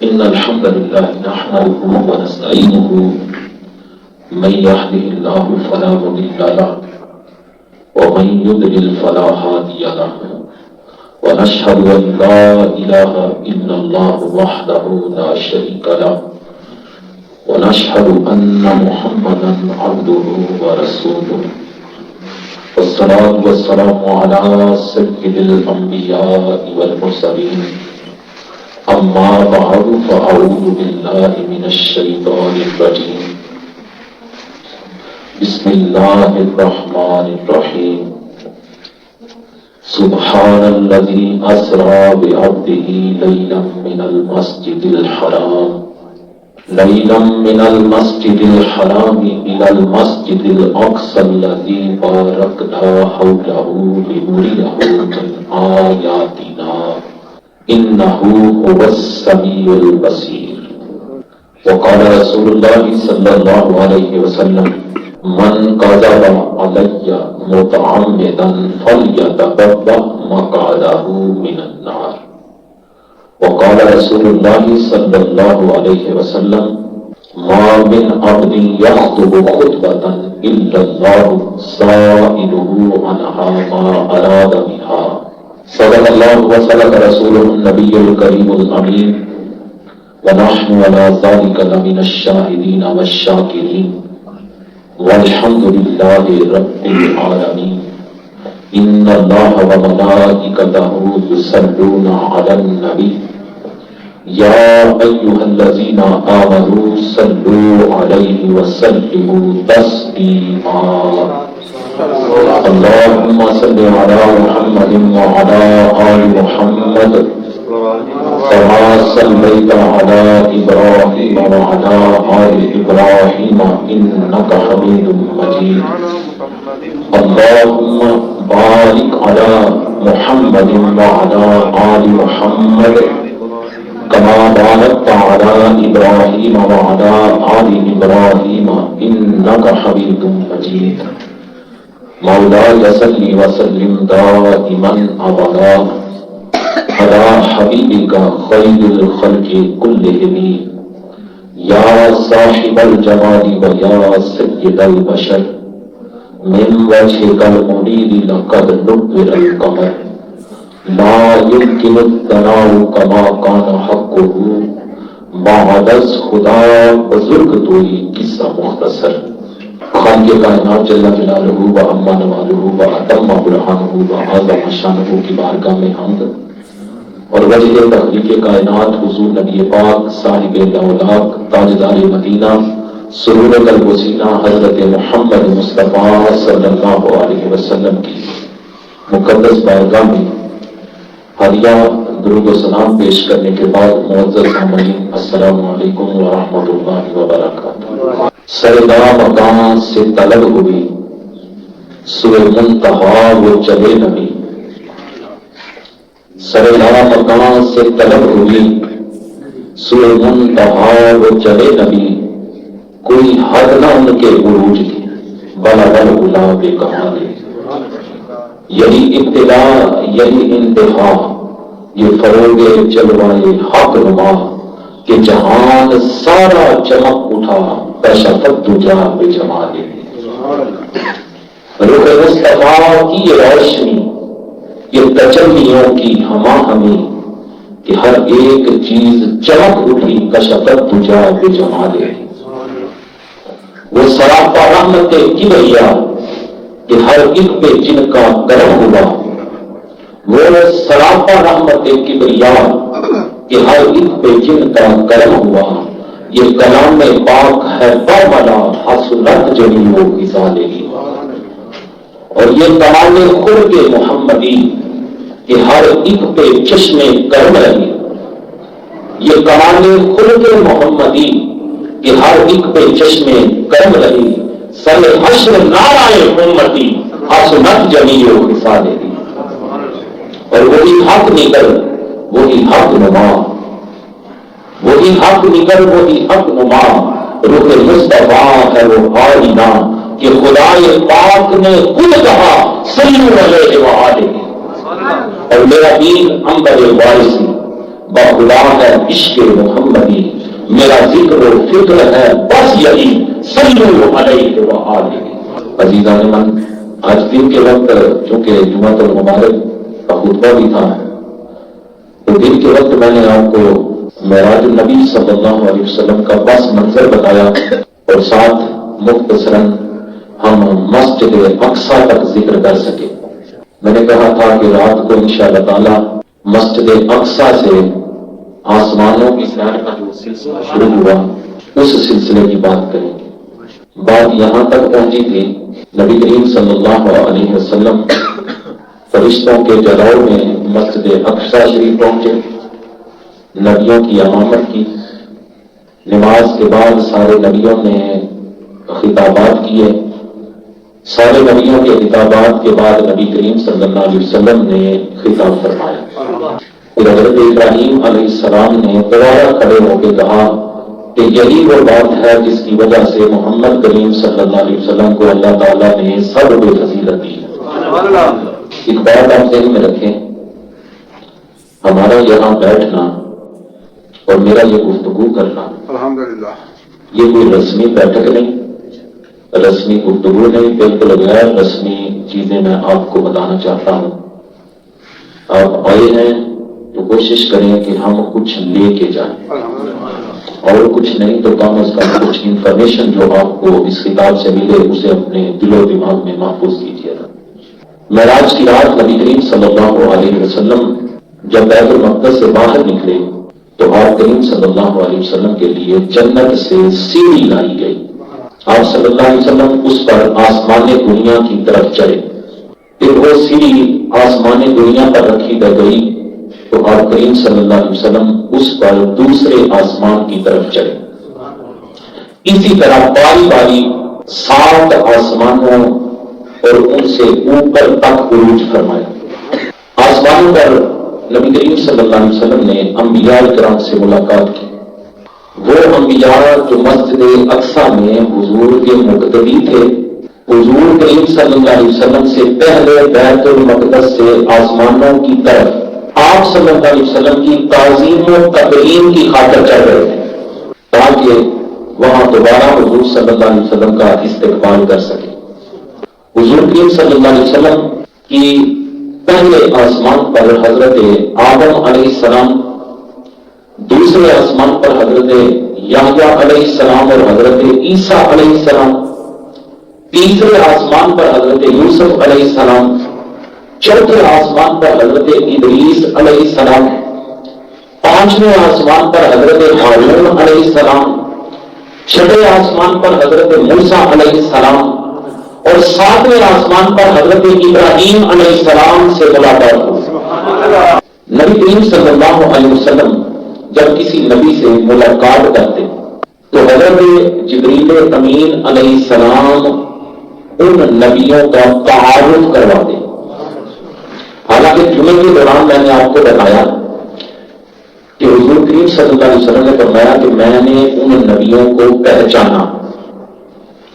إن الحمد لله نحمده ونستعينه من يهده الله فلا مضل له ومن يضلل فلا هادي له ونشهد أن لا إله إلا الله وحده لا شريك له ونشهد أن محمدا عبده ورسوله والصلاة والسلام على سيد الأنبياء والمرسلين أما بعد فأعوذ بالله من الشيطان الرجيم بسم الله الرحمن الرحيم سبحان الذي أسرى بعبده ليلا من المسجد الحرام إلى المسجد الأقصى الذي باركنا حوله لنريه من آياتنا إنه هو السميع البصير وقال رسول الله صلى الله عليه وسلم من كذب علي متعمدا فليتبوأ مقعده من النار وقال رسول الله صلى الله عليه وسلم ما من عبد يخطب خطبة إلا الله سائله عنها ما أراد بها صدق الله وصدق رسوله النبي الكريم الأمين ونحن على ذلك لمن الشاهدين والشاكرين والحمد لله رب العالمين إن الله وملائكته يصلون على النبي يا أيها الذين آمنوا صلوا عليه وسلموا تسليما اللهم صل على محمد وعلى آل محمد كما صليت على إبراهيم وعلى آل إبراهيم إنك حميد مجيد اللهم بارك على محمد وعلى آل محمد كما باركت على إبراهيم وعلى آل إبراهيم إنك حميد مجيد مولاي صل وسلم دائما أبدا على حبيبك خير الخلق كلهم يا صاحب الجمال ويا سيد البشر من وجهك المنير لقد نور القمر لا يمكن الثناء كما كان حقه بعد خدا بزرگ توئی قصہ مختصر خالق کائنات جل جلالہ و عما نوالہ و اتم برہانہ و اعظم شانہ کی بارگاہ میں حمد اور وجہ تخلیق کائنات حضور نبی پاک صاحب الاولاق تاجدار مدینہ سرور قلب و سینہ حضرت محمد مصطفیٰ صلی اللہ علیہ وسلم کی مقدس بارگاہ میں حالیہ درود و سلام پیش کرنے کے بعد معزز سامعین السلام علیکم ورحمۃ اللہ وبرکاتہ۔ سردہ مکان سے طلب ہوئی سوئے منتہا وہ چلے نبی، سردہ مکان سے طلب ہوئی سوئے منتہا وہ چلے نبی، کوئی حد نہ ان کے عروج کی بلا بل بلا بے کمالے، یہی ابتدا یہی انتہا یہ فروغ جلوائے حق نما کہ جہان سارا چمک اٹھا کشفت تجا بے جمالے، رخ مصطفیٰ کی یہ روشنی یہ تجلیوں کی ہما ہمی کہ ہر ایک چیز چمک اٹھی کشفت تجا بے جمالے، وہ سراپا رحمت کی بھیا کہ ہر ایک پہ جن کا کرم ہوا، وہ سراپا رحمت کبریا کہ ہر ایک پہ جن کا کرم ہوا، یہ کلام پاک ہے برملا حسنت جمیل و مثالے، اور یہ کمال خلق محمدی کہ ہر ایک پہ چشم کرم رہی، یہ کمال خلق محمدی کہ ہر ایک پہ چشم کرم رہی، سر حشر نارائے امتی حسنت جمیل و مثالے، اور وہی حق نکل وہی حق نما، وہی حق نکل وہی حق نما، روح مصطفیٰ ہے وہ آئینہ کہ خدائے پاک نے خود کہا صلو علیہ وآلہ، اور میرا دین انبر وارثی بخدا ہے عشق محمدی، میرا ذکر و فکر ہے بس یہی، صلو علیہ وآلہ۔ عزیزان من، آج دن کے وقت چونکہ جمعۃ المبارک کا خطبہ بھی تھا، تو دن کے وقت میں نے آپ کو معراج النبی صلی اللہ علیہ وسلم کا بس منظر بتایا، اور ساتھ مختصراً ہم مسجد اقصیٰ تک ذکر کر سکے۔ میں نے کہا تھا کہ رات کو انشاءاللہ تعالی مسجد اقصیٰ سے آسمانوں کی سیر کا جو سلسلہ شروع ہوا اس سلسلے کی بات کریں گے۔ بات یہاں تک پہنچی تھی، نبی کریم صلی اللہ علیہ وسلم فرشتوں کے جلاؤ میں مسجد اقصیٰ شریف پہنچے، نبیوں کی امامت کی، نماز کے بعد سارے نبیوں نے خطابات کیے، سارے نبیوں کے خطابات کے بعد نبی کریم صلی اللہ علیہ وسلم نے خطاب فرمایا۔ پھر حضرت ابراہیم علیہ السلام نے دوبارہ کھڑے ہو کے کہا کہ یہی وہ بات ہے جس کی وجہ سے محمد کریم صلی اللہ علیہ وسلم کو اللہ تعالیٰ نے سب بے فضیلت دی۔ ایک بات آپ ذہن میں رکھیں، ہمارا یہاں بیٹھنا اور میرا یہ گفتگو کرنا الحمدللہ یہ کوئی رسمی بیٹھک نہیں، رسمی گفتگو نہیں، بالکل غیر رسمی چیزیں میں آپ کو بتانا چاہتا ہوں۔ آپ آئے ہیں تو کوشش کریں کہ ہم کچھ لے کے جائیں، اور کچھ نہیں تو کم از کم کچھ انفارمیشن جو آپ کو اس کتاب سے ملے اسے اپنے دل و دماغ میں محفوظ کیجیے گا۔ معراج کی رات نبی کریم صلی اللہ علیہ وسلم جب بیت المقدس سے باہر نکلے تو آپ کریم صلی اللہ علیہ وسلم کے لیے جنت سے سیڑھی لائی گئی۔ آپ صلی اللہ علیہ وسلم اس پر آسمان دنیا کی طرف چڑھے، پھر وہ سیڑھی آسمان دنیا پر رکھی گئی تو آپ کریم صلی اللہ علیہ وسلم اس پر دوسرے آسمان کی طرف چڑھے۔ اسی طرح باری باری 7 آسمانوں اور ان سے اوپر تک عروج فرمایا۔ آسمانوں پر نبی کریم صلی اللہ علیہ وسلم نے انبیاء کرام سے ملاقات کی، وہ انبیاء جو مسجد اقصیٰ میں حضور کے مقتدی تھے، حضور کریم صلی اللہ علیہ وسلم سے پہلے بیت المقدس سے آسمانوں کی طرف آپ صلی اللہ علیہ وسلم کی تعظیم و تکریم کی خاطر چڑھ رہے تھے تاکہ وہاں دوبارہ حضور صلی اللہ علیہ وسلم کا استقبال کر سکے۔ حضور کریم صلی اللہ علیہ وسلم کی پہلے آسمان پر حضرت آدم علیہ السلام، دوسرے آسمان پر حضرت یحییٰ علیہ السلام اور حضرت عیسیٰ علیہ السلام، تیسرے آسمان پر حضرت یوسف علیہ السلام، چوتھے آسمان پر حضرت ادریس علیہ السلام، پانچویں آسمان پر حضرت ہارون علیہ السلام، چھٹے آسمان پر حضرت موسیٰ علیہ السلام، اور 7ویں آسمان پر حضرت ابراہیم علیہ السلام سے ملاقات ہوئی۔ نبی کریم صلی اللہ علیہ وسلم جب کسی نبی سے ملاقات کرتے تو حضرت جبریل امین علیہ السلام ان نبیوں کا تعارف کرواتے۔ حالانکہ جمعے کے دوران میں نے آپ کو بتایا کہ حضور کریم صلی اللہ علیہ وسلم نے فرمایا کہ میں نے ان نبیوں کو پہچانا،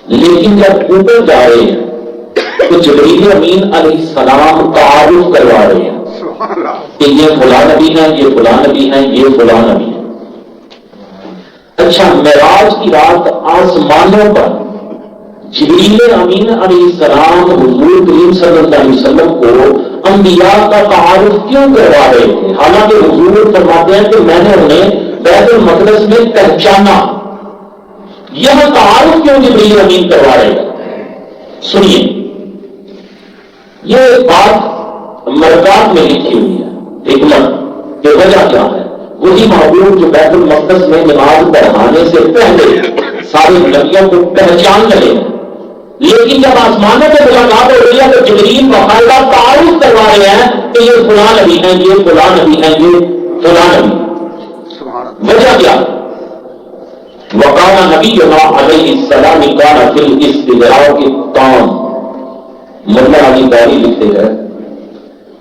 لیکن جب اوپر جا رہے ہیں تو جبریل امین علیہ السلام تعارف کروا رہے ہیں کہ یہ فلاں نبی ہیں، یہ فلاں نبی ہیں، یہ فلاں نبی ہیں۔ اچھا، معراج کی رات آسمانوں پر جبریل امین علیہ السلام حضور کریم صلی اللہ علیہ وسلم کو انبیاء کا تعارف کیوں کروا رہے تھے؟ حالانکہ حضور فرماتے ہیں کہ میں نے انہیں بیت المقدس میں پہچانا، یہ تعارف کیوں جبریل امین کروا رہے ہیں؟ سنیے، یہ بات مرکات میں لکھی ہوئی ہے، حکمت کہ وجہ کیا ہے۔ وہی محبوب جو بیت المقدس میں نماز پڑھانے سے پہلے سارے نبیوں کو پہچان لگے، لیکن جب آسمانوں پہ ملاقات ہو رہی ہے تو جبریل باقاعدہ تعارف کروا رہے ہیں کہ یہ فلاں نبی ہیں، یہ فلاں نبی ہیں، یہ فلاں نبی۔ وجہ کیا؟ وقال نبینا علیہ السلام کان فی الاستدراک التام۔ مولا علی قاری لکھتے ہیں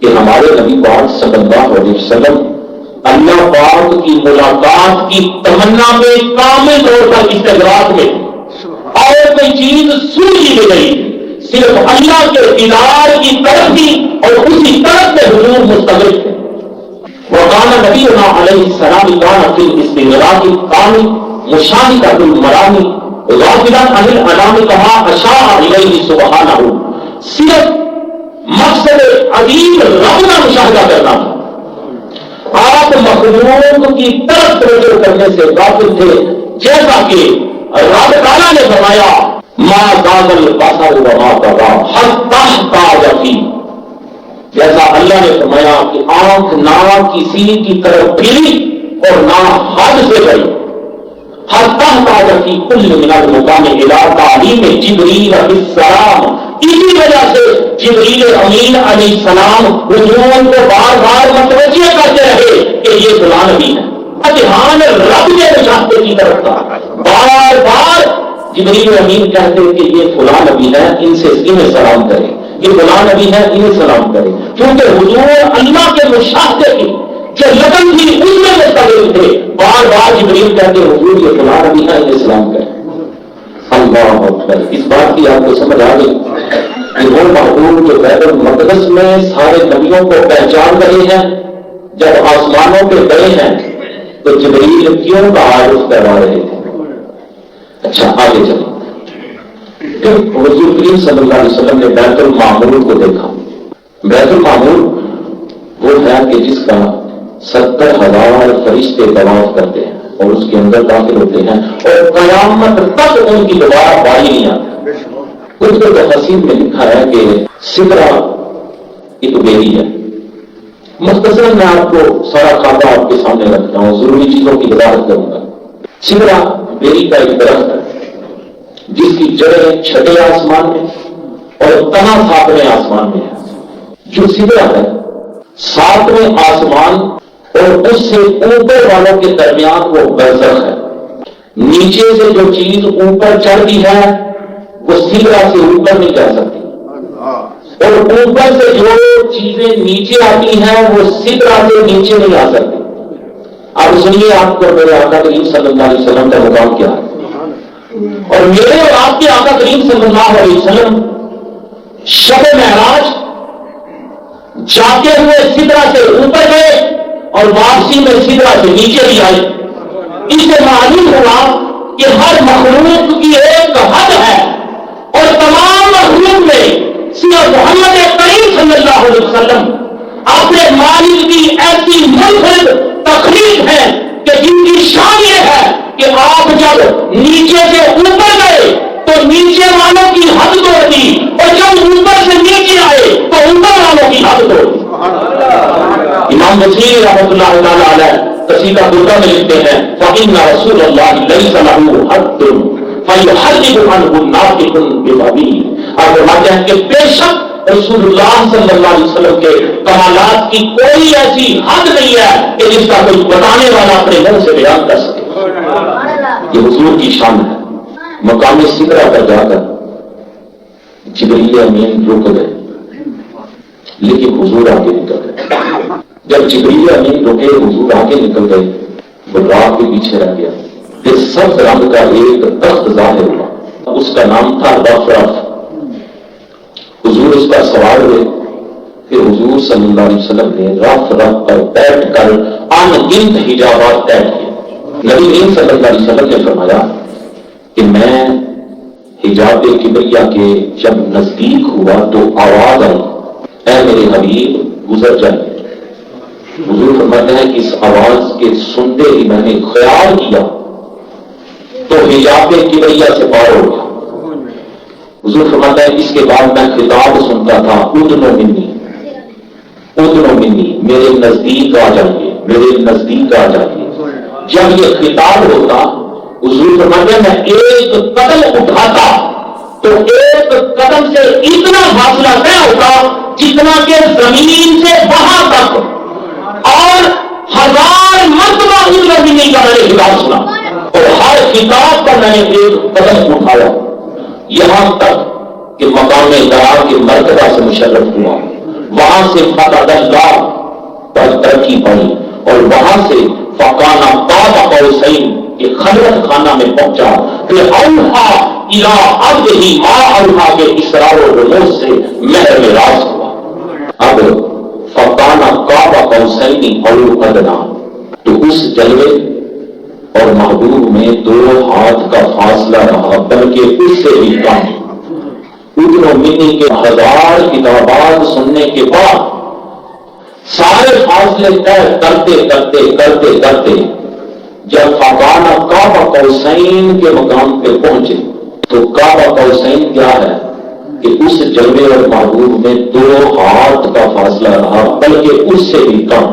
کہ ہمارے نبی پاک صلی اللہ علیہ وسلم اللہ پاک کی ملاقات کی تمنا میں کامل طور پر استدراک میں، اور کوئی چیز سوچی بھی نہیں، صرف اللہ کے دیدار کی طرف ہی اور اسی طرف سے حضور مستغرق ہے۔ وقال نبینا علیہ السلام کان فی الاستغراق الثانی مشاہدۃ المرام غافلا عن الانام کما اشاء الیہ سبحانہ، صرف مقصد عظیم رب کا مشاہدہ کرنا تھا، آپ مخلوق کی طرف توجہ کرنے سے غافل تھے، جیسا کہ رب تعالیٰ نے فرمایا ما زاغ البصر وما طغى حتى احتاج فيه، جیسا اللہ نے فرمایا کہ آنکھ نہ کسی کی طرف پھری اور نہ حد سے گئی، حتی احتاج فی کل من المقام الى تعلیم جبریل علیہ السلام، اسی وجہ سے جبریل امین علیہ السلام حضور کو بار بار متوجہ کرتے رہے کہ یہ فلاں نبی ہے، دھیان رب کے مشاہدے کی طرف تھا، بار بار جبریل امین کہتے کہ یہ فلاں نبی ہے، ان سے انہیں سلام کریں، یہ فلاں نبی ہے انہیں سلام کریں، کیونکہ حضور اللہ کے مشاہدے کی جو لگن تھی اس میں مستقل تھے، بار بار جبریل کہتے حضور یہ فلاں نبی ہے انہیں سلام کریں۔ اللہ اکبر، اس بات کی آپ کو سمجھ آ گئی کہ وہ محبوب جو بیت المقدس میں سارے نبیوں کو پہچان رہے ہیں، جب آسمانوں پہ گئے ہیں تو جبریل کیوں تعارف کروا رہے تھے؟ اچھا آگے چلیں، پھر حضور کریم صلی اللہ علیہ وسلم نے بیت المعمور کو دیکھا۔ بیت المعمور وہ ہے کہ جس کا 70,000 فرشتے طواف کرتے ہیں اور اس کے اندر داخل ہوتے ہیں اور قیامت تک ان کی دوبارہ باری نہیں آتی۔ کچھ تو تفسیر میں لکھا ہے کہ سدرہ ایک بیری ہے، مختصراً میں آپ کو سارا خاکہ آپ کے سامنے رکھتا ہوں، ضروری چیزوں کی وضاحت کروں گا۔ سدرہ بیری کا ایک درخت ہے جس کی جڑیں چھٹے آسمان میں اور تنا 7ویں آسمان میں ہے۔ جو سدرہ ہے 7ویں آسمان اور اس سے اوپر والوں کے درمیان وہ برزخ ہے، نیچے سے جو چیز اوپر چڑھتی ہے وہ سدرہ سے اوپر نہیں جا سکتی، اور اوپر سے جو چیزیں نیچے آتی ہیں وہ سدرہ سے نیچے نہیں آ سکتی۔ اب سنیے آپ کو میرے آقا کریم صلی اللہ علیہ وسلم کا مقام کیا ہے، اور میرے اور آپ کے آقا کریم صلی اللہ علیہ وسلم شب معراج جاتے ہوئے سدرہ سے اوپر گئے اور واپسی میں سدرہ سے نیچے بھی آئے۔ اس سے معلوم ہوا کہ ہر مخلوق کی ایک حد ہے اور تمام مخلوق میں صرف محمد کریم صلی اللہ علیہ وسلم اپنے مالک کی ایسی منفرد تخلیق ہے کہ جن کی شان یہ ہے کہ آپ جب نیچے سے اوپر گئے تو نیچے والوں کی حد توڑ دی، اور جب اوپر سے نیچے آئے تو اوپر والوں کی حد توڑ دی۔ امام بصری رحمۃ اللہ تعالی علیہ قصیدہ بردہ میں لکھتے ہیں فإن رسول اللہ لیس له حد فیحرم عنہ ناطق بفمہ، اور فرماتے ہیں کہ بے شک رسول اللہ صلی اللہ علیہ وسلم کے کمالات کی کوئی ایسی حد نہیں ہے کہ جس کا کوئی بتانے والا اپنے منہ سے بیان کر سکے۔ یہ حضور کی شان ہے۔ مقام سدرہ پر جا کر جبریل امین رک گئے لیکن حضور آگے نکل گئے۔ جب جبریل امین رکے حضور آگے نکل گئے، براق کے پیچھے رہ گیا، پھر سبز رنگ کا ایک تخت ظاہر ہوا، اس کا نام تھا رفرف۔ حضور اس پر سوار ہوئے، پھر حضور صلی اللہ علیہ وسلم نے رفرف پر بیٹھ کر ان گنت حجابات طے کیے۔ نبی کریم صلی اللہ علیہ وسلم نے فرمایا کہ میں حجاب کبریا کے جب نزدیک ہوا تو آواز آئی اے میرے حبیب گزر جائے۔ حضور فرماتے ہیں کہ اس آواز کے سنتے ہی میں نے خیال کیا تو حجاب کبریا سے پار ہو گیا۔ حضور فرماتا ہے اس کے بعد میں خطاب سنتا تھا ادنو منی ادنو منی، میرے نزدیک آ جائیے، میرے نزدیک آ جائیے۔ جب یہ خطاب ہوتا حضور فرماتے ہیں میں ایک قدم اٹھاتا تو ایک قدم سے اتنا فاصلہ طے ہوتا جتنا کہ زمین سے وہاں تک، اور 1000 مرتبہ ادنو منی کا میں نے خطاب سنا، اور ہر خطاب پر میں نے ایک قدم اٹھایا، یہاں تک کہ مقام دعا کے مرتبہ سے مشرف ہوا، وہاں سے فتح اللہ پر ترقی پائی، اور وہاں سے فقانا قاب قوسین کے خلوت خانہ میں پہنچا، پھر اوحا الی عبدہ ما اوحا کے اسرار و رموز سے مہر میں راز ہوا۔ اب فقانا قاب قوسین او ادنی، تو اس جلوے اور محبوب میں 2 ہاتھ کا فاصلہ رہا، بلکہ اس سے بھی کم۔ ادن و منی کے 1000 کتابات سننے کے بعد سارے فاصلے طے کرتے کرتے کرتے کرتے جب فکانا قاب قوسین کے مقام پہ پہنچے تو قاب قوسین کیا ہے کہ اس جلوے اور محبوب میں 2 ہاتھ کا فاصلہ رہا، بلکہ اس سے بھی کم۔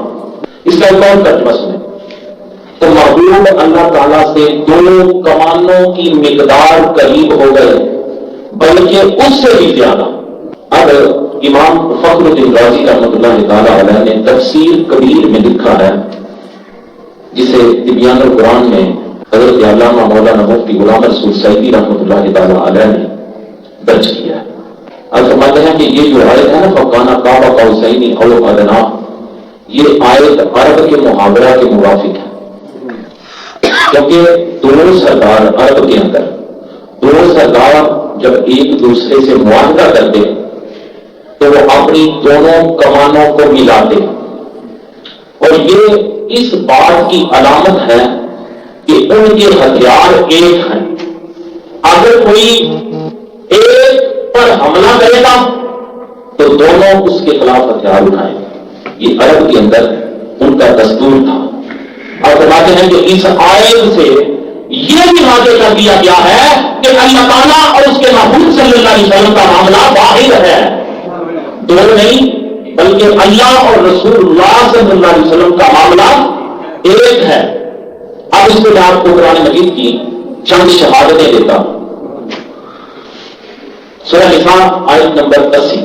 اس کا ایک اور ترجمہ سنیں تو محبوب اللہ تعالیٰ سے 2 کمانوں کی مقدار قریب ہو گئے، بلکہ اس سے بھی زیادہ۔ اب امام فخر الدین رازی رحمۃ اللہ تعالی علیہ نے تفسیر کبیر میں لکھا ہے، جسے تبیان القرآن میں حضرت علامہ مولانا مفتی غلام رسول سعیدی رحمۃ اللہ تعالی علیہ نے درج کیا ہے۔ اب فرماتے ہیں کہ یہ جو آیت ہے نا فکانا قاب قوسین او ادنی، یہ آیت عرب کے محاورہ کے موافق ہے، کیونکہ 2 سردار عرب کے اندر 2 سردار جب ایک دوسرے سے معاہدہ کرتے تو وہ اپنی دونوں کمانوں کو ملاتے، اور یہ اس بات کی علامت ہے کہ ان کے ہتھیار ایک ہیں۔ اگر کوئی ایک پر حملہ کرے گا تو دونوں اس کے خلاف ہتھیار اٹھائیں، یہ عرب کے اندر ان کا دستور تھا۔ اور بتاتے ہیں کہ اس آیت سے یہ بھی واضح کر دیا گیا ہے کہ اللہ تعالیٰ اور اس کے محبوب صلی اللہ علیہ وسلم کا معاملہ واحد ہے، 2 نہیں بلکہ اللہ اور رسول اللہ صلی اللہ علیہ وسلم کا معاملہ ایک ہے۔ اب اس میں آپ کو قرآن مجید کی چند شہادتیں دیتا ہوں۔ سورہ نساء آیت نمبر 80،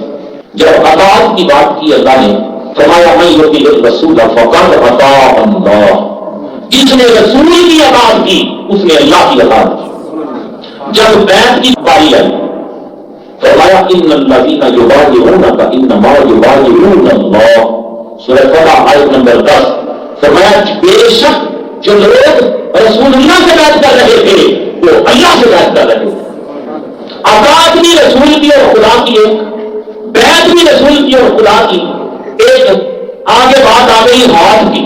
جب اطاعت کی بات کی اللہ نے فرمایا من یطیع الرسول فقد اطاع اللہ، جس نے رسول کی اطاعت کی اس نے اللہ کی اطاعت کی۔ جب بیعت کی باری آئی فرمایا ان الذین یبایعونک انما یبایعون اللہ، سورہ فتح آیت نمبر 10، فرمایا بے شک جو لوگ رسول اللہ سے بیعت کر رہے تھے وہ اللہ سے بیعت کر رہے تھے۔ اطاعت بھی رسول کی اور خدا کی ایک، بیعت بھی رسول کی اور خدا کی ایک۔ آگے بات آ گئی ہاتھ کی،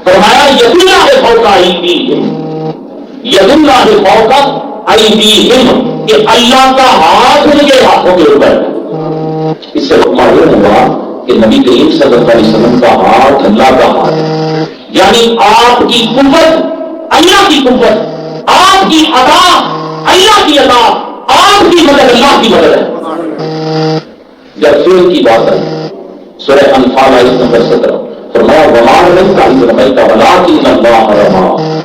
فرمایا ید اللہ فوق ایدیہم، ید اللہ فوق ایدیہم، کہ اللہ کا ہاتھ ان کے ہاتھوں کے اوپر ہے۔ اس سے معلوم ہوا کہ نبی کریم صلی اللہ علیہ وسلم کا ہاتھ اللہ کا ہاتھ ہے، یعنی آپ کی قوت اللہ کی قوت، آپ کی عطا اللہ کی عطا، آپ کی مدد اللہ کی مدد ہے۔ جب فعل کی بات آئی سورہ انفال آیت نمبر 17، فرمایا وما رمیت اذ رمیت ولکن اللہ رمی،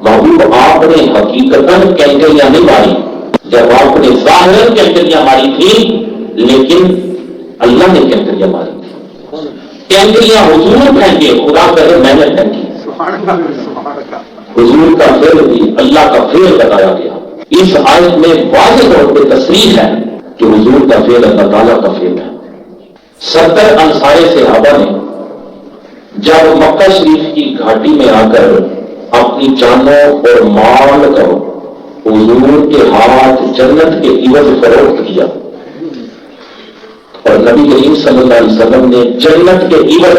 محبوب آپ نے حقیقتاً کینکریاں نہیں ماری، جب آپ نے ظاہراً کینکریاں ماری تھی لیکن اللہ نے کینکریاں ماری تھی۔ کینکریاں حضور پھینکے، خدا کہے میں نے پھینکی، حضور کا فعل بھی اللہ کا فعل بتایا گیا۔ اس آیت میں واضح طور پہ تصریح ہے کہ حضور کا فعل اللہ تعالیٰ کا فعل ہے۔ 70 انصار صحابہ نے جب مکہ شریف کی گھاٹی میں آ کر اپنی جانوں اور مال کو حضور کے ہاتھ جنت کے عوض فروخت کیا، اور نبی کریم صلی اللہ علیہ وسلم نے جنت کے عوض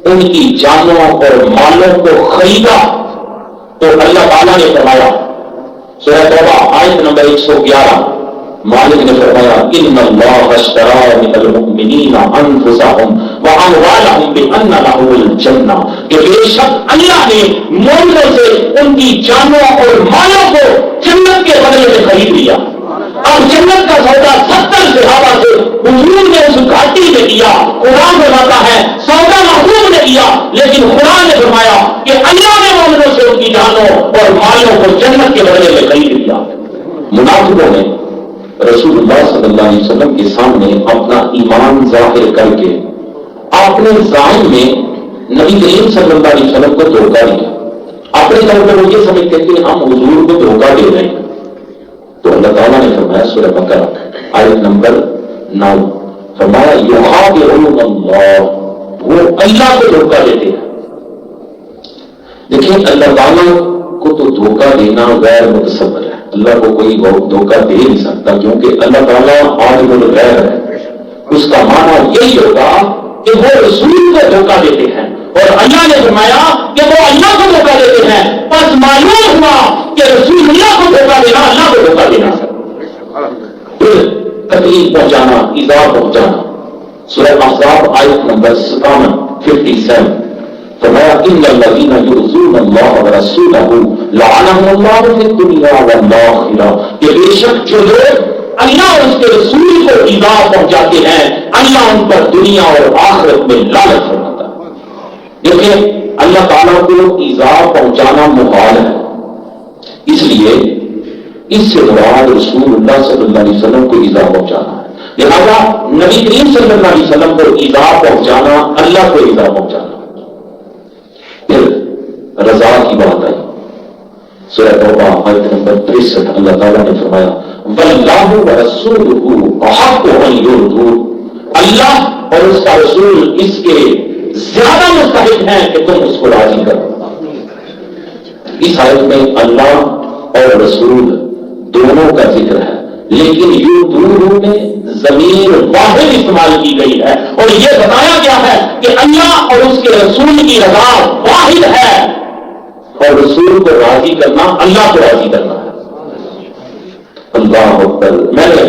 ان کی جانوں اور مالوں کو خریدا، تو اللہ تعالیٰ نے فرمایا سورہ توبہ آیت نمبر 111، مالک نے فرمایا ان اللہ اشتری من المؤمنین انفسهم واموالهم بان لهم الجنہ، کہ بے شک اللہ نے مومنوں سے ان کی جانوں اور مالوں کو جنت کے بدلے میں خرید لیا۔ اب جنت کا سودا 70 صحابہ سے حضور نے اس گھاٹی میں کیا۔ قرآن بتاتا ہے سودا محبوب نے کیا، لیکن قرآن نے فرمایا کہ اللہ نے مومنوں سے ان کی جانوں اور مالوں کو جنت کے بدلے میں خرید لیا۔ منافقوں نے رسول اللہ صلی اللہ علیہ وسلم کے سامنے اپنا ایمان ظاہر کر کے اپنے ظاہر میں نبی کریم صلی اللہ علیہ وسلم کو دھوکہ دیا۔ اپنے طور پر وہ یہ سمجھتے کہ ہم حضور کو دھوکہ دے رہے ہیں، تو اللہ تعالیٰ نے فرمایا سورہ بقرہ آیت نمبر 9، فرمایا یخادعون اللہ، وہ اللہ کو دھوکہ دیتے ہیں۔ دیکھیں اللہ تعالیٰ کو تو دھوکہ دینا غیر متصور ہے، اللہ کو کوئی دھوکہ دے نہیں سکتا، کیونکہ اللہ تعالیٰ عالم الغیب ہے۔ اس کا معنی یہی ہوگا کہ وہ رسول کو دھوکہ دیتے ہیں، اور اللہ نے فرمایا کہ وہ اللہ کو دھوکہ دیتے ہیں. بس معلوم ہوا کہ رسول اللہ کو دھوکہ دینا اللہ کو دھوکہ دینا. پھر تکلیف پہنچانا، ایذا پہنچانا. سورہ احزاب آیت نمبر 57 فرمایا ان الذین یؤذون اللہ ورسولہ لعنهم اللہ فی الدنیا والآخرہ، کہ بے شک جو لوگ اللہ اور اس کے رسول کو ایذا پہنچاتے ہیں اللہ ان پر دنیا اور آخرت میں لعنت فرماتا ہے. دیکھیں اللہ تعالیٰ کو ایذا پہنچانا محال ہے، اس لیے اس سے مراد رسول اللہ صلی اللہ علیہ وسلم کو ایذا پہنچانا ہے. لہذا نبی کریم صلی اللہ علیہ وسلم کو ایذا پہنچانا اللہ کو ایذا پہنچانا. پھر رضا کی بات آئی، سورہ توبہ آیت نمبر 63 اللہ تعالیٰ نے فرمایا واللہ ورسولہ احق ان یرضوہ، اللہ اور اس کا رسول اس کے زیادہ مستحق ہیں کہ تم اس کو راضی کرو. اس آیت میں اللہ اور رسول دونوں کا ذکر ہے، لیکن یرضوہ میں ضمیر واحد استعمال کی گئی ہے اور یہ بتایا گیا ہے کہ اللہ اور اس کے رسول کی رضا واحد ہے، اور رسول کو راضی کرنا اللہ کو راضی کرنا ہے. اللہ اکبر. میں نے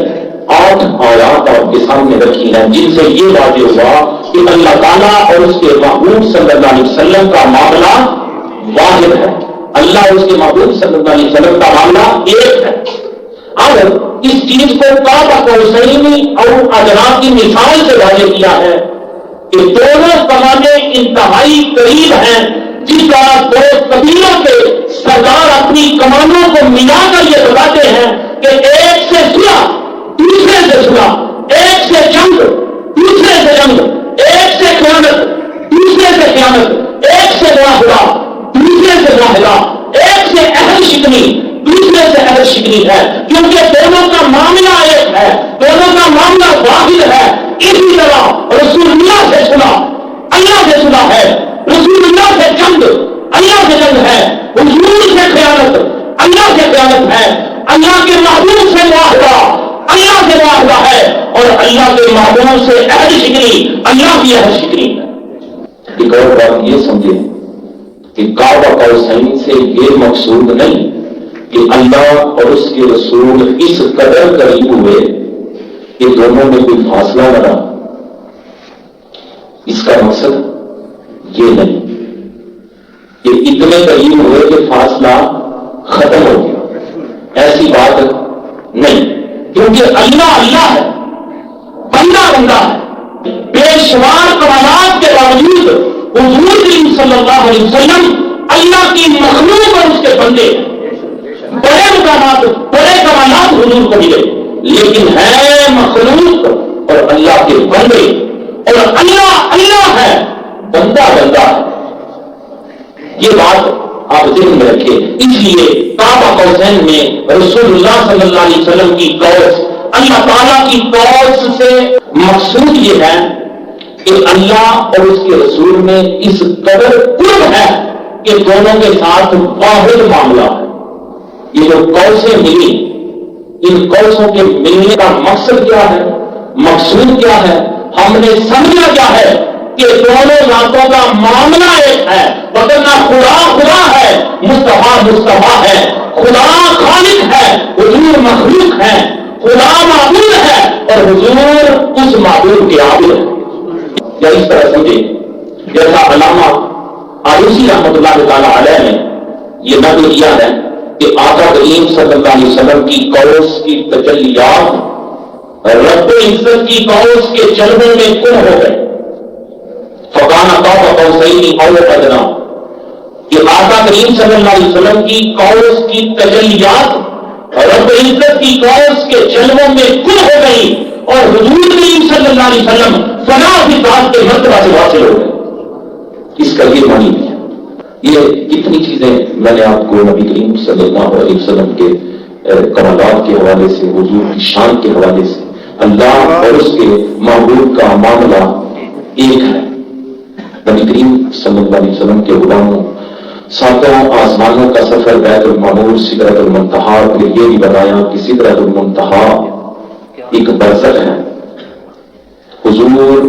8 آیات آپ کے سامنے رکھی ہیں جن سے یہ واضح ہوا کہ اللہ تعالیٰ اور اس کے محبوب صلی اللہ علیہ وسلم کا معاملہ واحد ہے، اللہ اور اس کے محبوب صلی اللہ علیہ وسلم کا معاملہ ایک ہے. اب اس چیز کو کعبہ قوسین اور ادنیٰ کی مثال سے واضح کیا ہے کہ دونوں کمانیں انتہائی قریب ہیں. جس طرح دو قبیلوں کے سردار اپنی کمانوں کو ملا کر یہ بتاتے ہیں کہ ایک سے صلح دوسرے سے صلح، ایک سے جنگ دوسرے سے جنگ، ایک سے خیانت دوسرے سے خیانت، ایک سے معاہدہ دوسرے سے معاہدہ، ایک سے عہد شکنی دوسرے سے عہد شکنی ہے، کیونکہ دونوں کا معاملہ ایک ہے، دونوں کا معاملہ واحد ہے. اسی طرح رسول اللہ سے صلح اللہ سے صلح ہے، رسول اللہ سے جنگ اللہ سے جنگ ہے، حضور سے خیانت اللہ سے خیانت ہے، اللہ کے محبوب سے معاہدہ اللہ سے معاہدہ ہے، اور اللہ کے محبوب سے عہد شکنی اللہ کی عہد شکنی ہے. ایک اور بات یہ سمجھے کہ کعبہ قوسین سے یہ مقصود نہیں کہ اللہ اور اس کے رسول اس قدر قریب ہوئے کہ دونوں میں کوئی فاصلہ نہ رہا. اس کا مقصد یہ نہیں کہ اتنے قریب ہوئے کہ فاصلہ ختم ہو گیا، ایسی بات نہیں. کیونکہ اللہ اللہ ہے، بندہ بندہ ہے. بے شمار کمالات کے باوجود حضور کریم صلی اللہ علیہ وسلم اللہ کی مخلوق اور اس کے بندے ہیں. بڑے مقامات بڑے کمالات حضور کو ملے، لیکن ہے مخلوق اور اللہ کے بندے، اور اللہ اللہ ہے، بندہ بندہ ہے. یہ بات آپ ذہن میں رکھیں. اس لیے کعبہ قوسین میں رسول اللہ صلی اللہ علیہ وسلم کی قوس اللہ تعالیٰ کی قوس سے مقصود یہ ہے کہ اللہ اور اس کے رسول میں اس قدر قرب ہے کہ دونوں کے ساتھ واحد معاملہ ہے. یہ جو قوسیں ملی، ان قوسوں کے ملنے کا مقصد کیا ہے، مقصود کیا ہے، ہم نے سمجھا کیا ہے کہ دونوں ذاتوں کا معاملہ ایک ہے. ورنہ خدا خدا ہے، مصطفیٰ مصطفیٰ ہے، خدا خالق ہے، حضور مخلوق ہے، خدا معبود ہے اور حضور اس معبود کے عابد ہے. یا اس طرح سمجھے جیسا علامہ آلوسی رحمۃ اللہ تعالی علیہ نے یہ نقل کیا ہے کہ آقا کریم صلی اللہ علیہ وسلم کی قوس کی تجلیات رب عزت کی قوس کے جلووں میں کن ہو گئے. فکان قاب قوسین او ادنیٰ، کہ آقا کریم صلی اللہ علیہ وسلم کی قوس کی تجلیات رب عزت کی قوس کے جلووں میں کن ہو گئی، اور حضور کریم صلی اللہ علیہ وسلم فنا کی ذات کے مرتبہ سے حاصل ہو گئے. اس کا یہ معنی ہے. یہ کتنی چیزیں میں نے آپ کو نبی کریم صلی اللہ علیہ وسلم کے کمالات کے حوالے سے، حضور کی شان کے حوالے سے، اللہ اور اس کے محبوب کا معاملہ ایک ہے. نبی کریم صلی اللہ علیہ وسلم کے غلاموں، ساتوں آسمانوں کا سفر بیت المعمور سدرۃ المنتہا، پھر یہ بھی بتایا کہ سدرۃ المنتہا ایک برزخ ہے. حضور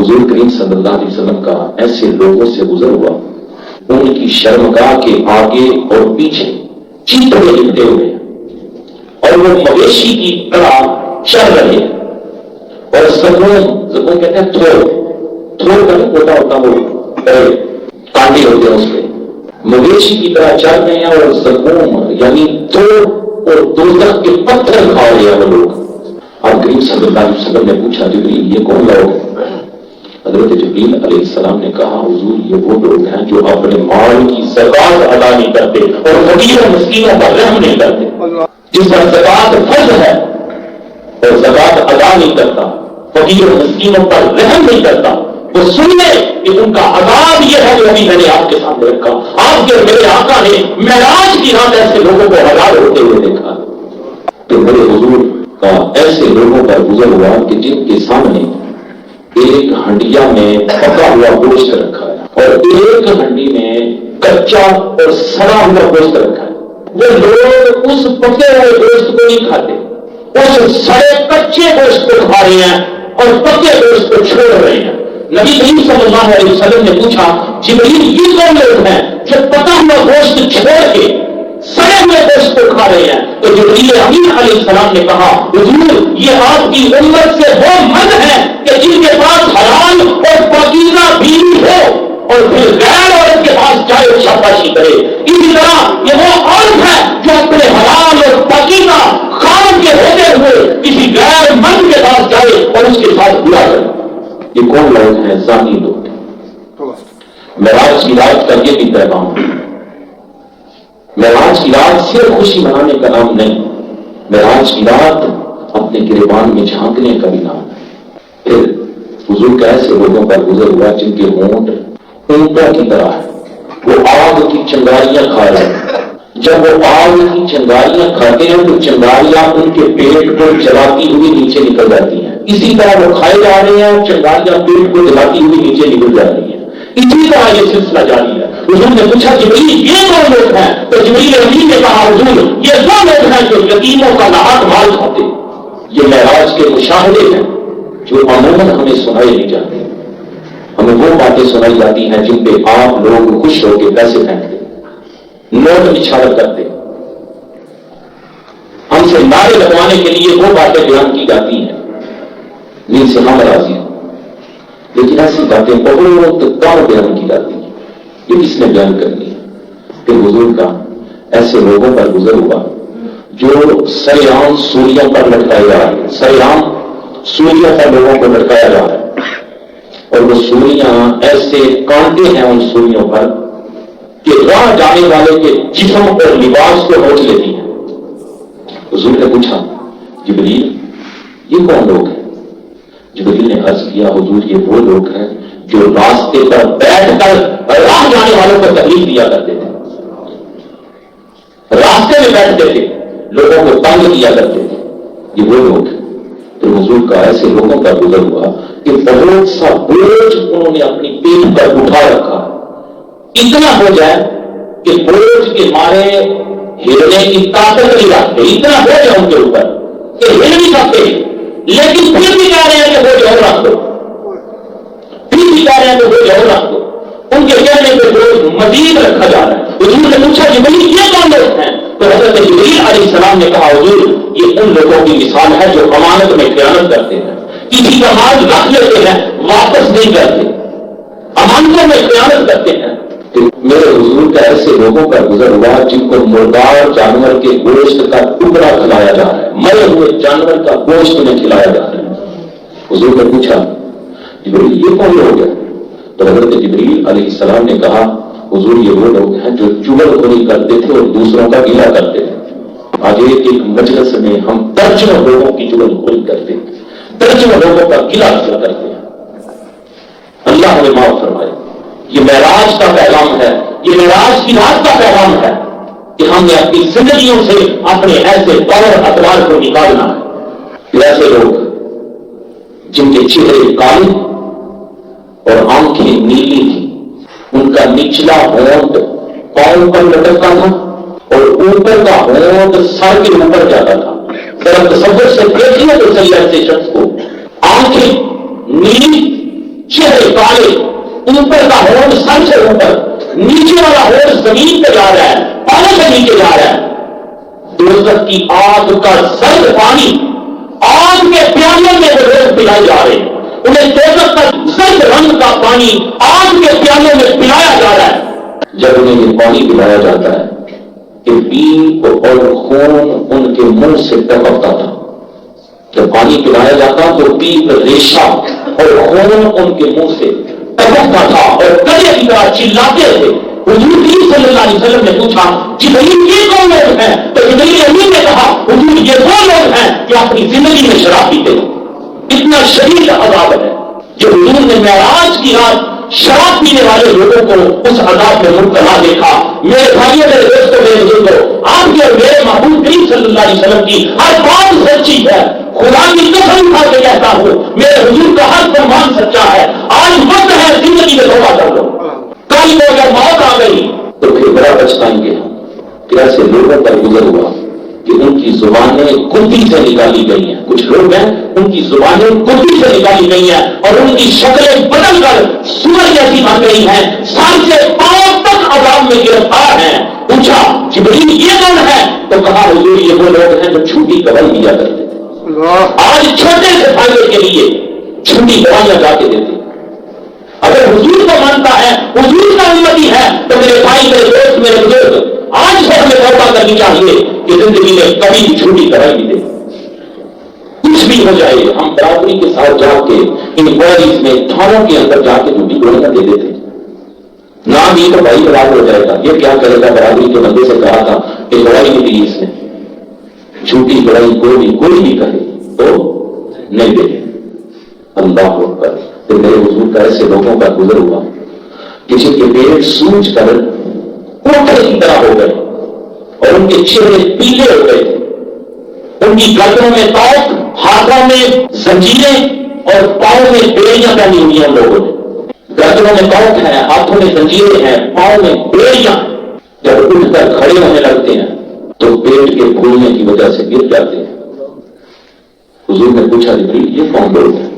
حضور کریم صلی اللہ علیہ وسلم کا ایسے لوگوں سے گزر ہوا، ان کی شرمگاہ کے آگے اور پیچھے چیتے لکھتے ہوئے اور وہ مویشی کی طرح چل رہے ہیں، اور زبون کہتے ہیں تھوڑ کا نہیں ہوتا ہوتا، وہ کانٹے ہوتے ہیں اس پہ، مویشی کی طرح چل رہے ہیں، اور زبون یعنی تھوڑ اور دوزخ کے پتھر کھا رہے ہیں وہ لوگ۔ آپ کریم صلی اللہ علیہ وسلم نے پوچھا جبریل یہ کون لوگ ہیں؟ حضرت جبریل علیہ السلام نے کہا حضور یہ وہ لوگ ہیں جو اپنے مال کی زکات ادا نہیں کرتے اور فقیر و مسکینوں پر رحم نہیں کرتے۔ جس پر زکات فرض ہے اور زکات ادا نہیں کرتا، فقیر و مسکینوں پر رحم نہیں کرتا، وہ سن لے کہ ان کا عذاب یہ ہے جو ابھی میں نے آپ کے سامنے رکھا۔ آپ کے میرے آقا نے معراج کی رات ایسے لوگوں کو ہلاک ہوتے ہوئے دیکھا، تو میرے حضور کا ایسے لوگوں پر گزر ہوا کہ جن کے سامنے ایک ہنڈیا میں پکا ہوا گوشت رکھا ہے اور ایک ہنڈی میں کچا اور سڑا ہوا گوشت رکھا ہے، وہ لوگ اس پکے ہوئے گوشت کو نہیں کھاتے، اس سڑے کچے گوشت کو کھا رہے ہیں اور پکے گوشت کو چھوڑ رہے ہیں۔ نبی کریم صلی اللہ علیہ وسلم نے پوچھا جبریل یہ کون لوگ ہیں جو پکا ہوا گوشت چھوڑ کے سڑے ہوئے گوشت کو کھا رہے ہیں؟ تو جبریل امین علیہ السلام نے کہا حضور یہ آپ کی امت سے وہ مرد ہیں کہ جن کے پاس حلال اور پاکیزہ بیوی ہو اور پھر غیر عورت کے پاس جائے شاباشی کرے، اسی طرح یہ وہ عورت ہے جو اپنے حلال اور پاکیزہ خاوند کے ہوتے ہوئے کسی غیر مرد کے پاس جائے اور اس کے ساتھ برا کرے۔ یہ کون لوگ ہیں؟ زانی لوگ۔ معراج کی رات کا یہ بھی پیغام ہے۔ معراج کی رات صرف خوشی منانے کا نام نہیں، معراج کی رات اپنے گریبان میں جھانکنے کا بھی نام ہے۔ پھر حضور کا ایسے لوگوں پر گزر ہوا جن کے ہونٹ اونٹوں کی طرح ہے، وہ آگ کی چنگاریاں کھا رہے ہیں۔ جب وہ آگ کی چنگاریاں کھاتے ہیں تو چنگاریاں ان کے پیٹ کو جلاتی ہوئی نیچے نکل جاتی ہیں، اسی طرح وہ کھائے جا رہے ہیں، چنگاریاں پیٹ کو جلاتی ہوئی نیچے نکل جا رہی ہیں، اسی طرح یہ سلسلہ جاری ہے۔ حضور نے پوچھا جبریل یہ کون لوگ ہیں؟ تو جبریل امین نے کہا حضور یہ وہ لوگ ہیں جو یتیموں کا ناحق مال کھاتے۔ یہ معراج کے مشاہدے ہیں جو عموماً ہمیں سنائی نہیں جاتے، ہمیں وہ باتیں سنائی جاتی ہیں جن پہ آپ لوگ خوش ہو کے پیسے پھینکتے، نوٹ نچھاور کرتے، ہم سے نعرے لگوانے کے لیے وہ باتیں بیان کی جاتی ہیں جن سے ہم راضی ہیں، لیکن ایسی باتیں بہت کم بیان کی جاتی ہیں، یہ کس نے بیان کرنی ہے؟ کہ حضور کا ایسے لوگوں پر گزر ہوا جو سر عام سوریوں پر لٹکائے جا رہے ہیں، سر عام سوریوں پر لوگوں کو لٹکایا جا رہا ہے، اور وہ سوریاں ایسے کانٹے ہیں ان سوریوں پر کہ راہ جانے والے کے جسم اور لباس کو نوچ لیتی ہیں۔ حضور نے پوچھا جبریل یہ کون لوگ ہیں؟ جبریل نے عرض کیا حضور یہ وہ لوگ ہیں جو راستے پر بیٹھ کر راہ جانے والوں کو تکلیف دیا کرتے تھے، راستے میں بیٹھتے تھے، لوگوں کو تنگ کیا کرتے تھے، یہ وہ لوگ ہیں۔ تو حضور کا ایسے لوگوں کا گزر ہوا کہ بہت سا بوجھ انہوں نے اپنی پیٹھ پر اٹھا رکھا، اتنا ہو جائے کہ بوجھ کے مارے ہلنے کی طاقت نہیں رکھتے، اتنا ہو جائے ان کے اوپر کہ ہل نہیں سکتے، لیکن پھر بھی کہہ رہے ہیں کہ بوجھ اور رکھ دو، پھر بھی کہہ رہے ہیں کہ بوجھ اور رکھ دو، ان کے کہنے پہ بوجھ مزید رکھا جا رہا ہے۔ حضور نے پوچھا جبریل یہ کون لوگ ہیں؟ تو حضرت جبریل علیہ السلام نے کہا حضور یہ ان لوگوں کی مثال ہے جو امانت میں خیانت کرتے ہیں، کسی کا مال رکھ لیتے ہیں واپس نہیں کرتے، امانتوں میں خیانت کرتے ہیں۔ میرے حضور کا ایسے لوگوں کا گزر ہوا جن کو مردار جانور کے گوشت کا ٹکڑا کھلایا جا رہا ہے، مرے ہوئے جانور کا گوشت میں کھلایا جا رہا ہے۔ حضور نے پوچھا جبریل یہ کون لوگ ہیں؟ تو حضرت جبریل علیہ السلام نے کہا حضور یہ وہ لوگ ہیں جو چغل خوری کرتے تھے اور دوسروں کا گلہ کرتے تھے۔ آج ایک مجلس میں ہم درجنوں لوگوں کی چغل خوری کرتے ہیں، درجنوں لوگوں کا گلہ کرتے ہیں، اللہ ہمیں معاف فرمائے۔ یہ معراج کا پیغام ہے، یہ معراج کی رات کا پیغام ہے کہ ہم نے اپنی زندگیوں سے اپنے ایسے طور اطوار کو نکالنا ہے۔ ایسے لوگ جن کے چہرے کالے اور آنکھیں نیلی تھی، ان کا نچلا ہونٹ پاؤں پر لٹکتا تھا اور اوپر کا ہونٹ سر کے اوپر جاتا تھا۔ ذرا تصور سے دیکھیے تو صحیح ایسے شخص کو، آنکھیں نیلی، چہرے کالے، اوپر کا ہونٹ سر سے اوپر، نیچے والا ہونٹ زمین پہ جا رہا ہے، پاؤں سے نیچے جا رہا ہے. دوزخ کی آگ کا سرد پانی آگ کے پیالوں میں وہ لوگ پلائے جا رہے ہیں. انہیں دوزخ کا سرد رنگ کا پانی آگ کے پیالوں میں پلایا جا رہا ہے. جب انہیں یہ پانی پلایا جاتا ہے کہ پیپ اور خون ان کے منہ سے ٹپکتا تھا. جب پانی پلایا جاتا تو پیپ ریشہ اور خون ان کے منہ سے ٹپکتا تھا اور کڑے کی طرح چلاتے تھے. حضور صلی اللہ علیہ وسلم نے پوچھا جبریل یہ کون لوگ ہیں؟ تو جبریل امین نے کہا حضور یہ وہ لوگ ہیں کہ اپنی زندگی میں شراب پیتے ہیں. اتنا شدید عذاب ہے. جو حضور نے معراج کی رات شراب پینے والے لوگوں کو اس عذاب میں مبتلا دیکھا. میرے بھائیوں میرے دوستوں میرے بزرگوں، آپ کے اور میرے محبوب کریم صلی اللہ علیہ وسلم کی ہر بات سچی ہے. خدا کی قسم کھا کے کہتا ہوں میرے حضور کا ہر فرمان سچا ہے. آج وقت ہے زندگی میں توبہ کر لو. کل کو اگر موت آ گئی تو پھر بڑا پچھتائیں گے کہ ایسے لوگوں پر گزر ہوا کہ ان کی زبانیں کتی سے نکالی گئی ہیں. کچھ لوگ ہیں ان کی زبانیں کتی سے نکالی گئی ہیں اور ان کی شکلیں بدل کر سور جیسی بن گئی ہیں. سر سے پاؤں تک عذاب میں گرفتار ہیں. پوچھا جبریل یہ کون ہے؟ تو کہا حضور یہ وہ لوگ ہیں جو چھوٹی قبل دیا کرتے تھے. آج چھوٹے سے فائدے کے لیے چھوٹی دوائیاں جا کے دیتے. اگر حضور کو مانتا ہے حضور کا امتی ہے تو میرے بھائی میرے دوست میرے بزرگ آج سے ہمیں توبہ کرنی چاہیے کہ زندگی میں کبھی بھی چھوٹی دوائی نہیں دے. کچھ بھی ہو جائے ہم برابری کے ساتھ جا کے ان باڈیز میں تھانوں کے اندر جا کے ڈیوٹی گولیاں دے دیتے. نام ہی تو بھائی برابر ہو جائے گا. یہ کیا کرے گا؟ برابری کے بندے سے کہا تھا کہ دوائی نہیں دی اس نے. جھوٹی دوائی کوئی بھی کہے تو نہیں دے. اللہ اکبر. تو میرے حضور کا ایسے لوگوں کا گزر ہوا کہ جن کے پیٹ سوج کر کوٹھے کی طرح ہو گئے اور ان کے چہرے پیلے ہو گئے تھے. ان کی گردنوں میں توق، ہاتھوں میں زنجیریں اور پاؤں میں بیڑیاں پہنی ہوئی ہیں. ہم لوگوں نے گردنوں میں توق ہے، ہاتھوں میں زنجیریں ہیں، پاؤں میں بیڑیاں. جب اٹھ کر کھڑے ہونے لگتے ہیں تو پیٹ کے پھولنے کی وجہ سے گر جاتے ہیں. حضور نے پوچھا جبریل یہ کون لوگ ہیں؟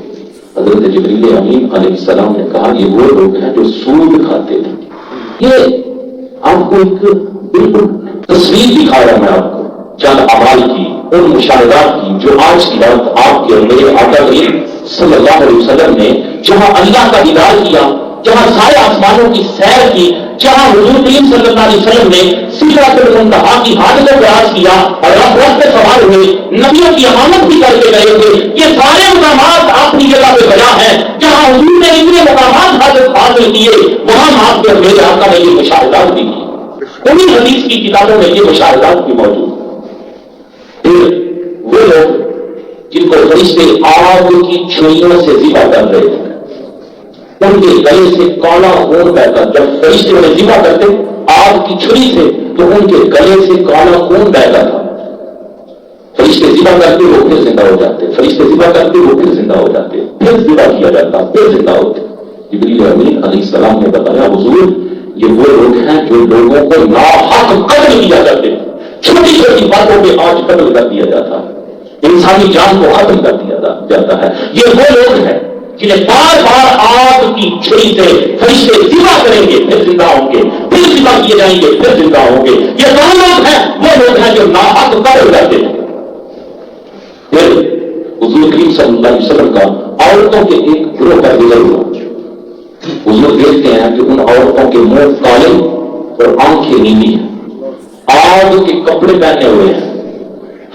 حضرت جبریل امین علیہ السلام نے کہا یہ وہ لوگ ہیں جو سود کھاتے ہیں. یہ آپ کو ایک بالکل تصویر دکھا رہا میں آپ کو چند اعمال کی، ان مشاہدات کی جو آج کی رات آپ کے اور میرے آقا کریم صلی اللہ علیہ وسلم نے جہاں اللہ کا دیدار کیا، جہاں سارے آسمانوں کی سیر کی، جہاں حضور کریم صلی اللہ علیہ وسلم نے سدرۃ المنتہا کی حد کو پراز کیا اور رب پہ سوار ہوئے، نبیوں کی امانت بھی کر کے گئے تھے. یہ سارے مقامات اپنی جگہ پہ بجا ہیں. جہاں حضور نے اتنے مقامات حاصل کیے وہاں آپ کے میرے آقا نے یہ مشاہدات بھی کیے. انہیں حدیث کی کتابوں میں یہ مشاہدات بھی موجود ہیں. پھر وہ لوگ جن کو فرشتے آگ کی چھریوں سے ذبح کر رہے تھے، ان کے گلے سے کالا خون بہتا. جب فرشتے انہیں ذبح کرتے آگ کی چھری سے تو ان کے گلے سے کالا خون بہتا تھا. فرشتے ذبح کرتے وہ پھر زندہ ہو جاتے، فرشتے ذبح کرتے وہ پھر زندہ ہو جاتے، پھر ذبح کیا جاتا پھر زندہ ہوتے. جبریل امین علیہ السلام نے بتایا حضور یہ وہ لوگ ہیں جو لوگوں کو ناحق قتل کیا کرتے ہیں. چھوٹی چھوٹی باتوں پہ آج قتل کر دیا جاتا ہے، انسانی جان کو ختم کر دیا جاتا ہے. یہ وہ لوگ ہیں جنہیں بار بار آگ کی چھری سے فرشتے ذبح کریں گے پھر زندہ ہوں گے، پھر ذبح کیے جائیں گے پھر زندہ ہوں گے. یہ وہ لوگ ہیں جو ناحق قتل کرتے ہیں. پھر حضور کریم صلی اللہ علیہ وسلم کا عورتوں کے ایک گروہ کا گزر ہوا. حضور دیکھتے ہیں کہ ان عورتوں کے منہ کالے اور آنکھیں نیلی ہیں، آگ کے کپڑے پہنے ہوئے ہیں.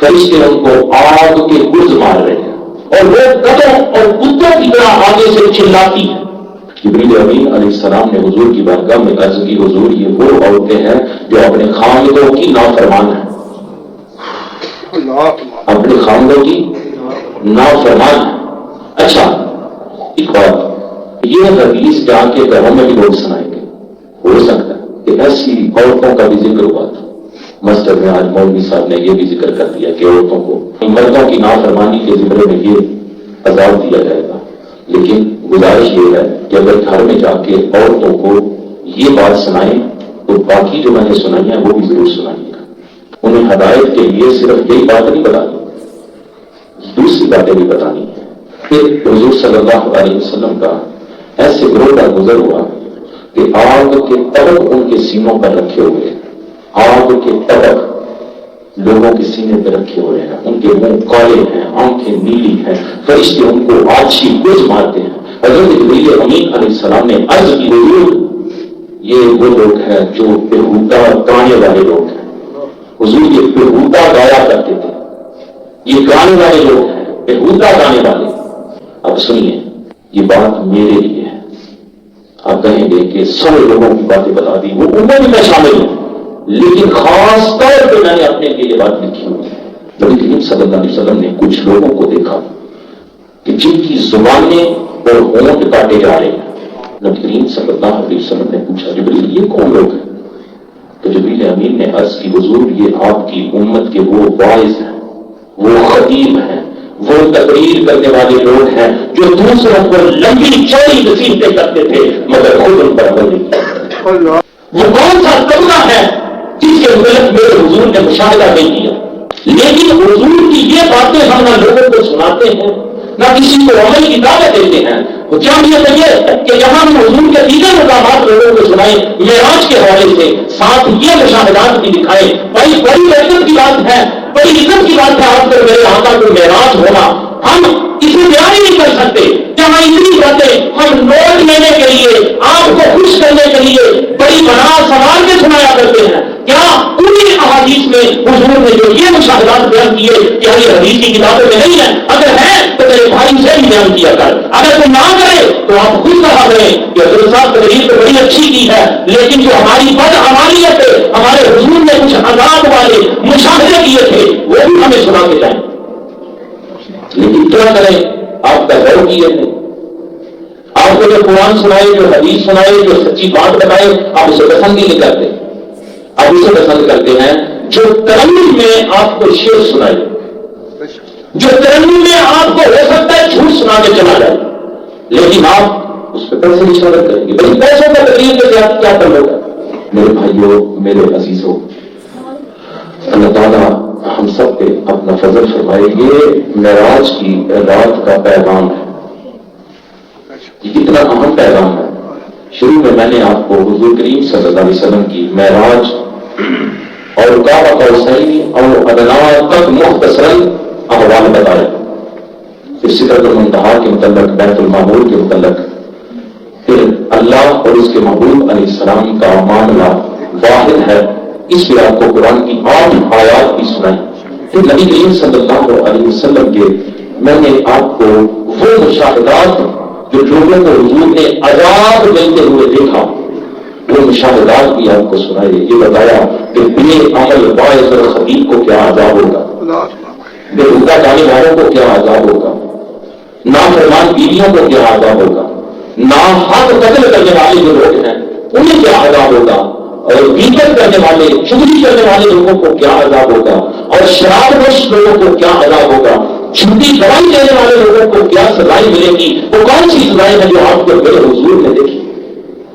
فرشتے ان کو آگ کے گرز مار رہے ہیں اور وہ گدھوں اور کتوں کی طرح آگے سے چلاتی ہیں. جبریل امین علیہ السلام نے حضور کی بارگاہ میں عرض کی حضور یہ وہ عورتیں ہیں جو اپنے خاندوں کی نافرمان ہیں، اپنے خاندوں کی نافرمان ہیں. اچھا ایک بات، یہ حدیث جا کے گھروں میں بھی لوگ سنائیں گے. ہو سکتا ہے کہ ایسی عورتوں کا بھی ذکر ہوا تھا. مسجد میں آج مولوی صاحب نے یہ بھی ذکر کر دیا کہ عورتوں کو مردوں کی نافرمانی کے ذکر میں یہ عذاب دیا جائے گا. لیکن گزارش یہ ہے کہ اگر گھر میں جا کے عورتوں کو یہ بات سنائیں تو باقی جو میں نے سنائی ہے وہ بھی ضرور سنائیے گا. انہیں ہدایت کے لیے صرف یہی بات نہیں بتانی، دوسری باتیں بھی بتانی ہے. پھر حضور صلی اللہ علیہ وسلم کا ایسے گروہ کا گزر ہوا کہ آگ کے طبق ان کے سینوں پر رکھے ہوئے، آگ کے طبق لوگوں کے سینے پر رکھے ہوئے ہیں، ان کے منہ کالے ہیں، آنکھیں نیلی ہیں، فرشتے ان کو آچھی گوج مارتے ہیں۔ حضرت جبریل امین علیہ السلام نے عرض کی، حضور یہ وہ لوگ ہیں جو بےہودہ گانے والے لوگ ہیں، حضور یہ بےہودہ گایا کرتے تھے، یہ گانے والے لوگ ہیں، بےہودہ گانے والے۔ اب سنیے، یہ بات میرے لیے ہے، آپ کہیں گے کہ 100 لوگوں کی باتیں بتا دی، وہ عمر میں شامل ہوں، لیکن خاص طور پہ میں نے اپنے لیے یہ بات لکھی ہوئی ہے۔ نبی کریم صلی اللہ علیہ وسلم نے کچھ لوگوں کو دیکھا کہ جن کی زبانیں اور ہونٹ کاٹے جا رہے ہیں۔ نبی کریم صلی اللہ علیہ وسلم نے پوچھا، جبریل یہ کون لوگ ہیں؟ تو جبریل امین نے عرض کی، حضور یہ آپ کی امت کے وہ واعظ ہیں، وہ خطیب ہیں، وہ تقریر کرنے والے لوگ ہیں جو دوسروں پر لمبی چوڑی نصیحتیں کرتے تھے مگر خود ان پر عمل نہیں کیا۔ وہ کون سا طبقہ ہے جس کے متعلق میرے حضور نے مشاہدہ نہیں کیا؟ لیکن حضور کی یہ باتیں ہم نہ لوگوں کو سناتے ہیں نہ کسی کو عمل کی دعوت دیتے ہیں۔ وہ چاہیے تو یہ کہ جہاں ہم حضور کے دیگر مقامات لوگوں کو سنائیں معراج کے حوالے سے، ساتھ یہ مشاہدات بھی دکھائیں۔ بڑی عزت کی بات ہے، بڑی عزت کی بات ہے آپ کو میرے آقا کو معراج ہونا۔ ہم اسے بیان ہی نہیں کر سکتے۔ جہاں اتنی باتیں ہم نوٹ لینے کے لیے، آپ کو خوش کرنے کے لیے بڑی بنا سوال کے سنایا کرتے ہیں، کیا پوری احادیث میں حضور نے جو یہ مشاہدات بیان کیے کیا یہ حدیث کی کتابوں میں نہیں ہے؟ اگر ہے تو میرے بھائی سے ہی بیان کیا کر، اگر تم نہ کرے تو آپ خود کہا کریں کہ حضرت صاحب تقریر تو بڑی اچھی کی ہے، لیکن جو ہماری بدعمالیت ہے، ہمارے حضور نے کچھ عذاب والے مشاہدے کیے تھے وہ بھی ہمیں سنا کے جائیں۔ لیکن کیا کریں، آپ کا غور کیے تھے، آپ کو جو قرآن سنائے، جو حدیث سنائے، جو سچی بات بتائے، آپ اسے پسند ہی نہیں کرتے۔ آپ اسے پسند کرتے ہیں جو ترنم میں آپ کو شعر سنائے، جو ترنم میں آپ کو ہو سکتا ہے جھوٹ سنا کے چلا جائے، لیکن آپ اس پہ پیسے نہیں شامل کریں گے۔ بھائی پیسوں کا تقریر کے ساتھ کیا کر لو گا؟ میرے بھائیوں، میرے عزیزوں، اللہ تعالیٰ ہم سب پہ اپنا فضل فرمائے۔ یہ معراج کی رات کا پیغام ہے، یہ کتنا اہم پیغام ہے۔ شروع میں نے آپ کو حضور کریم صلی اللہ علیہ وسلم کی معراج اور قاب قوسین اور ادنیٰ تک مختصراً احوال بتائے، پھر سدرۃ المنتہا کے متعلق، بیت المعمور کے متعلق، پھر اللہ اور اس کے محبوب علیہ السلام کا معاملہ واحد ہے، اس پہ آپ کو قرآن کی 8 آیات بھی سنائی۔ پھر نبی کریم صلی اللہ علیہ وسلم کے میں نے آپ کو وہ مشاہدات جو لوگوں کو حضور نے عذاب ملتے ہوئے دیکھا، وہ مشاہدات بھی آپ کو سنائے۔ یہ بتایا کہ بے عمل واعظ اور خطیب کو کیا عذاب ہوگا، بےہودہ گانے والوں کو کیا عذاب ہوگا، نافرمان بیویوں کو کیا عذاب ہوگا، ناحق قتل کرنے والے جو لوگ ہیں انہیں کیا عذاب ہوگا، اور غیبت کرنے والے، چغلی کرنے والے لوگوں کو کیا عذاب ہوگا، اور شراب نوش لوگوں کو کیا عذاب ہوگا، جھوٹی گواہی دینے والے لوگوں کو کیا سزائیں ملے گی۔ وہ کون سی سزائیں ہیں جو آپ کو میرے حضور نے دیکھی؟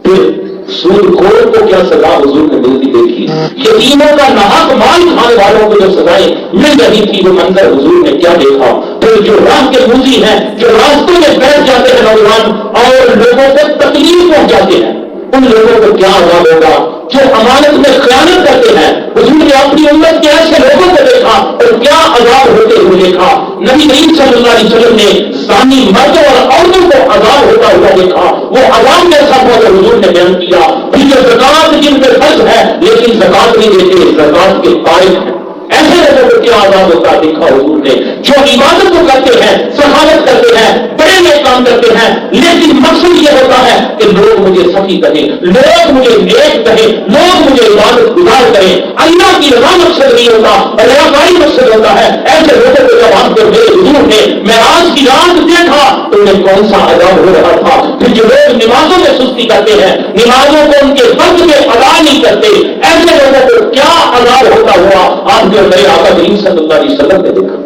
پھر سود خور کو کیا سزا حضور نے ملتی دیکھی؟ یتیموں کا ناحق مال کھانے والوں کو جو سزائیں مل رہی تھی وہ منظر حضور نے کیا دیکھا؟ پھر جو راہ کے موزی ہیں، جو راستوں میں بیٹھ جاتے ہیں نوجوان اور لوگوں کو تکلیف پہنچاتے ہیں، ان لوگوں کو کیا عذاب ہوگا؟ جو امانت میں خیانت کرتے ہیں، حضور نے اپنی امت کے ایسے لوگوں کو دیکھا اور کیا عذاب ہوتے ہوئے دیکھا۔ نبی کریم صلی اللہ علیہ وسلم نے زانی مردوں اور عورتوں کو عذاب ہوتا ہوا دیکھا، وہ عذاب کیسا ہوا جو حضور نے بیان کیا۔ پھر جو زکات جن پہ فرض ہے لیکن زکات نہیں دیتے، زکات کے قائل ہیں، ایسے لوگوں کو کیا عذاب ہوتا دیکھا حضور نے۔ جو عبادت کو کرتے ہیں، سخاوت کرتے ہیں، بڑے نیک کام کرتے ہیں، لیکن مقصد یہ ہوتا ہے کہ لوگ مجھے سخی کہیں، لوگ مجھے نیک کہیں، لوگ مجھے عبادت گزار کریں، اللہ کی رضا مقصد نہیں ہوتا، ریاکاری مقصد ہوتا ہے۔ ایسے لوگوں کو جب آپ کو میرے حضور نے معراج کی رات دیکھا تو انہیں کون سا عذاب ہو رہا تھا۔ پھر جو لوگ نمازوں میں سستی کرتے ہیں، نمازوں کو ان کے وقت میں ادا نہیں کرتے، ایسے لوگوں کو کیا عذاب ہوتا ہوا آپ جو میرے آقا کریم صلی اللہ علیہ وسلم نے دیکھا۔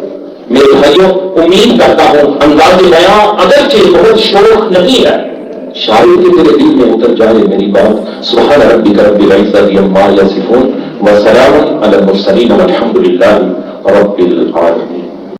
میرے بھائیوں، امید کرتا ہوں انداز بیاں اگرچہ بہت شوق نہیں ہے، شاید کہ میرے دل میں اتر جائے میری بات۔ سبحان ربک رب العزۃ عما یصفون وسلام علی المرسلین والحمد للہ رب العالمین۔